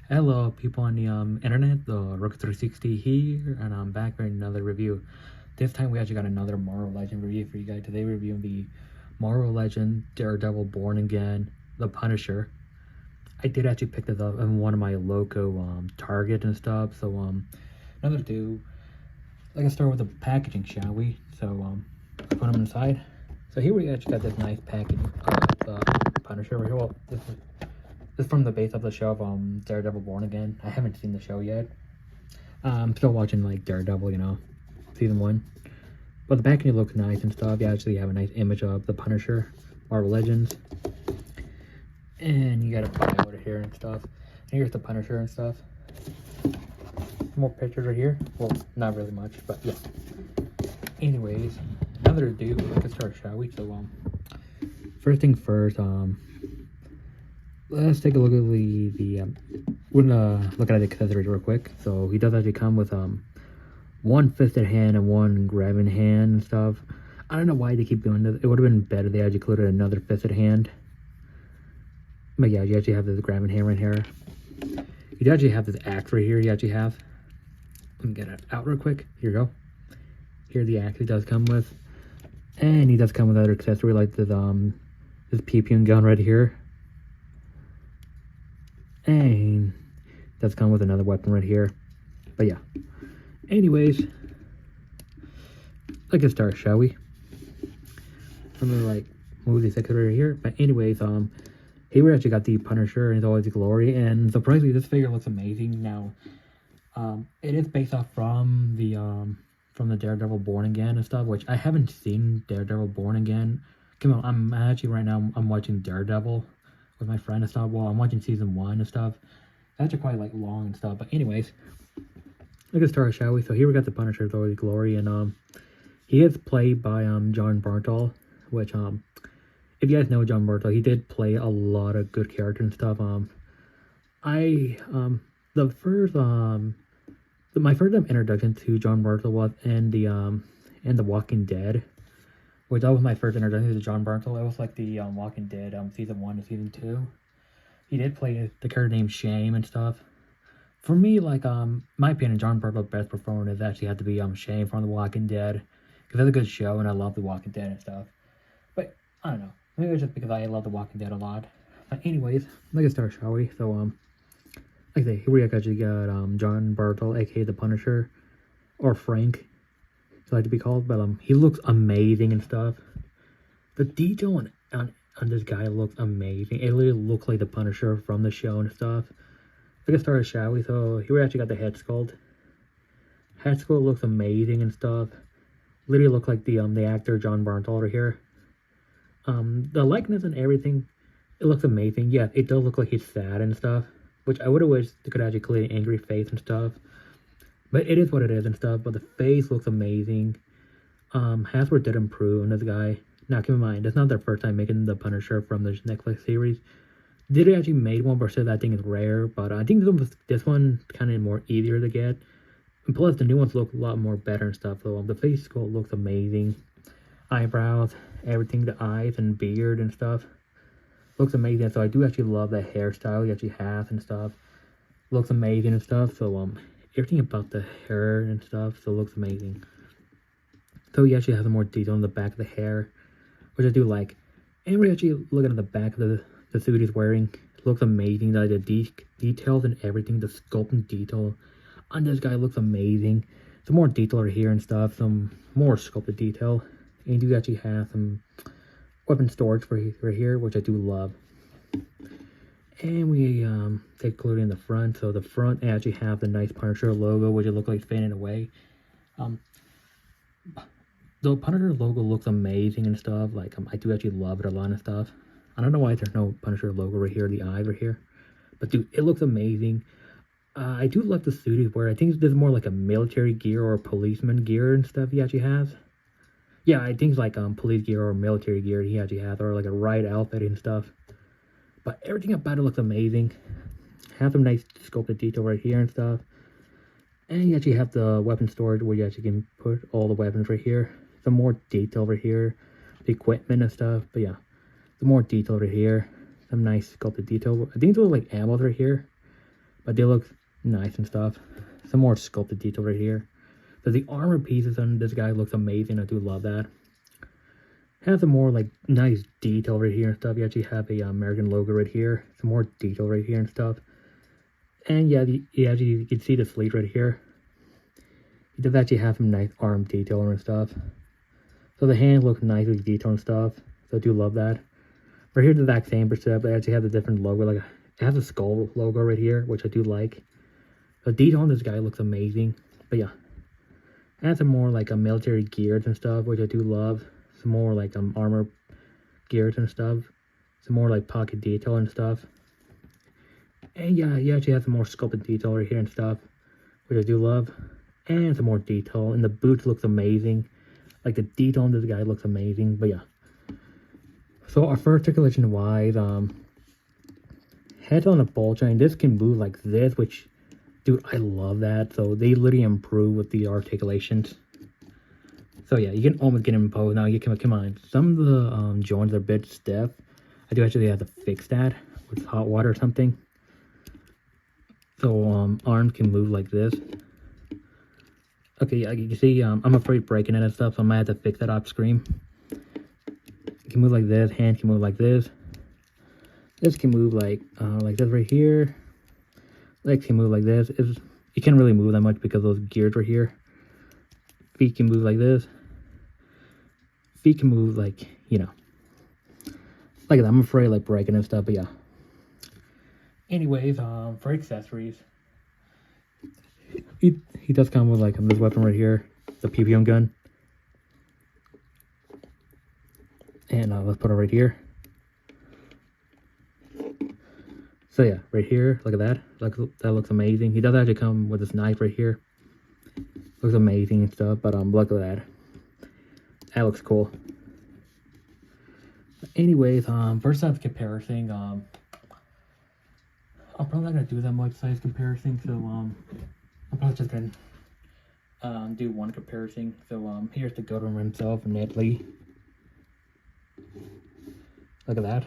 Hello, people on the internet. The Rook 360 here, and I'm back with another review. This time we actually got another Marvel Legend review for you guys. Today we're reviewing the Marvel Legend Daredevil Born Again, the Punisher. I did actually pick this up in one of my local Target and stuff. So another do. Let's start with the packaging, shall we? So put them inside. So here we actually got this nice package of the Punisher right here. Well, this is from the base of the show of Daredevil Born Again. I haven't seen the show yet. I'm still watching like Daredevil, season 1. But the packaging looks nice and stuff. You actually have a nice image of the Punisher, Marvel Legends. And you got a bio over here and stuff. And here's the Punisher and stuff. More pictures right here. Well, not really much, but yeah. Anyways, another ado, let's start, shall we? So first thing first, let's take a look at we're gonna look at the accessories real quick. So he does actually come with one fisted hand and one grabbing hand and stuff. I don't know why they keep doing this. It would have been better if they actually included another fisted hand. But yeah, you actually have this grabbing hand right here. You actually have this axe right here. You actually have. Let me get it out real quick. Here you go. Here the axe he does come with, and he does come with other accessory like this PP gun right here. And does come with another weapon right here. But yeah. Anyways, let's get started, shall we? I'm gonna like move this accessory right here. But anyways, here we actually got the Punisher and it's always glory. And surprisingly, this figure looks amazing. Now, it is based off from the Daredevil Born Again and stuff, which I haven't seen Daredevil Born Again. Come on, I'm actually right now I'm watching Daredevil with my friend and stuff. Well, I'm watching season 1 and stuff. That's actually quite like long and stuff. But anyways, let's get started, shall we? So here we got the Punisher, always glory, and he is played by John Bartol, which if you guys know John Bartol, he did play a lot of good characters and stuff. My first introduction to John Bartol was in the Walking Dead, which that was my first introduction to John Bartol. It was like the Walking Dead season 1 to season 2. He did play the character named Shame and stuff. For me, like my opinion, John Bartol's best performance actually had to be Shame from the Walking Dead, because that's a good show and I love the Walking Dead and stuff. But I don't know, maybe it's just because I love the Walking Dead a lot. But anyways, let's get started, shall we? So like I say, here we actually got John Bartol, aka the Punisher, or Frank, as I like to be called. But he looks amazing and stuff. The detail on this guy looks amazing. It literally looks like the Punisher from the show and stuff. Let's get started, shall we? So here we actually got the head sculpt. Head sculpt looks amazing and stuff. Literally look like the actor John Bartol right here. The likeness and everything, it looks amazing. Yeah, it does look like he's sad and stuff, which I would have wished they could actually create an angry face and stuff. But it is what it is and stuff. But the face looks amazing. Hasbro did improve on this guy. Now keep in mind, that's not their first time making the Punisher from the Netflix series. They did actually made one, but still that thing is rare. But I think this one kind of more easier to get. And plus, the new ones look a lot more better and stuff. So the face sculpt looks amazing. Eyebrows, everything, the eyes and beard and stuff looks amazing. So I do actually love the hairstyle he actually has and stuff. Looks amazing and stuff. So everything about the hair and stuff so looks amazing. So he actually has more detail on the back of the hair, which I do like. And we're actually looking at the back of the suit he's wearing. It looks amazing. Like the details and everything, the sculpt and detail on this guy looks amazing. Some more detail right here and stuff. Some more sculpted detail. And you actually have some weapon storage right here, which I do love. And we take a look in the front. So the front actually have the nice Punisher logo, which it looks like fading away. The Punisher logo looks amazing and stuff. Like I do actually love it a lot and stuff. I don't know why there's no Punisher logo right here, the eyes right here. But dude, it looks amazing. I do love the suit he's wearing. I think this is more like a military gear or policeman gear and stuff he actually has. Yeah, I think it's like police gear or military gear he actually has, or like a riot outfit and stuff. But everything about it looks amazing. Have some nice sculpted detail right here and stuff. And you actually have the weapon storage where you actually can put all the weapons right here. Some more detail right here. The equipment and stuff. But yeah, some more detail right here. Some nice sculpted detail. I think those are like ammo right here. but they look nice and stuff. Some more sculpted detail right here. So the armor pieces on this guy looks amazing. I do love that. Has some more like nice detail right here and stuff. You actually have a American logo right here. Some more detail right here and stuff. And yeah, you can see the sleeve right here. He does actually have some nice arm detail and stuff. So the hands look nice with detail and stuff. So I do love that. Right here, the exact same percent, but I actually have a different logo. Like it has a skull logo right here, which I do like. The detail on this guy looks amazing. But yeah, it has some more like military gears and stuff, which I do love. Some more like armor gears and stuff. Some more like pocket detail and stuff. And yeah, you actually have some more sculpted detail right here and stuff, which I do love. And some more detail. And the boots looks amazing. Like the detail on this guy looks amazing. But yeah. So our first articulation wise, heads on a ball chain. This can move like this, which, dude, I love that. So they literally improve with the articulations. So yeah, you can almost get them imposed. Now you can come on. Some of the joints are a bit stiff. I do actually have to fix that with hot water or something. So arms can move like this. Okay, yeah, you can see I'm afraid of breaking it and stuff, so I might have to fix that off screen. It can move like this. Hands can move like this. This can move like this right here. Legs can move like this. You can't really move that much because those gears right here. Feet can move like this. Feet can move like, you know, like that. I'm afraid of like breaking and stuff, but yeah. Anyways, for accessories, he does come with like this weapon right here, the PPM gun. And let's put it right here. So yeah, right here, look at that. That looks amazing. He does actually come with this knife right here. Looks amazing and stuff, but look at that. That looks cool. Anyways, first size comparison, I'm probably not gonna do that much size comparison, so I'm probably just gonna do one comparison. So here's the governor himself, Ned Lee. Look at that.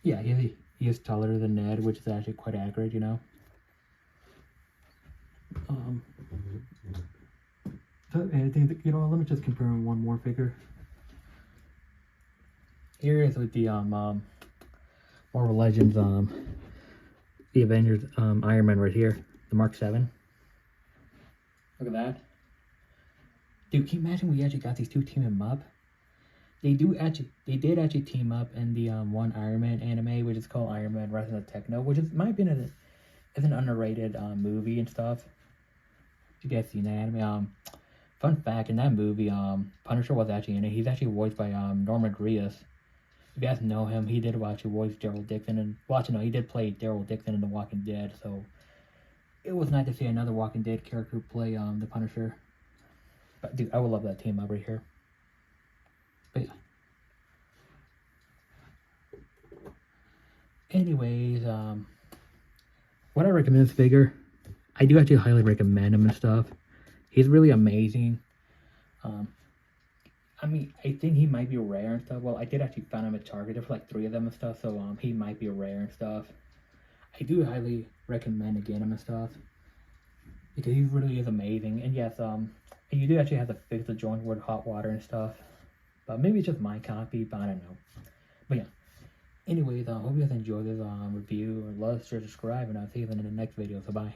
Yeah, he is taller than Ned, which is actually quite accurate, you know. So anything, you know, let me just compare one more figure. Here is with the Marvel Legends, the Avengers Iron Man right here, the Mark 7. Look at that. Dude, can you imagine we actually got these two teaming up? They did actually team up in the one Iron Man anime, which is called Iron Man Rise of the Techno, which is, in my opinion, is an underrated movie and stuff. You guys seen that anime? Fun fact, in that movie, Punisher was actually in it. He's actually voiced by Norman Reedus. If you guys know him, he did actually voice Daryl Dixon, and he did play Daryl Dixon in The Walking Dead. So it was nice to see another Walking Dead character play the Punisher. But dude, I would love that team up right here. But yeah. Anyways, what I recommend this figure, I do actually highly recommend him and stuff. He's really amazing. I mean, I think he might be rare and stuff. Well, I did actually find him at Target. There's like 3 of them and stuff, so he might be rare and stuff. I do highly recommend getting him and stuff because he really is amazing. And yes, and you do actually have to fix the joint with hot water and stuff. But maybe it's just my copy, but I don't know. But yeah. Anyways, I hope you guys enjoyed this review. Love, share, subscribe, and I'll see you in the next video. So bye.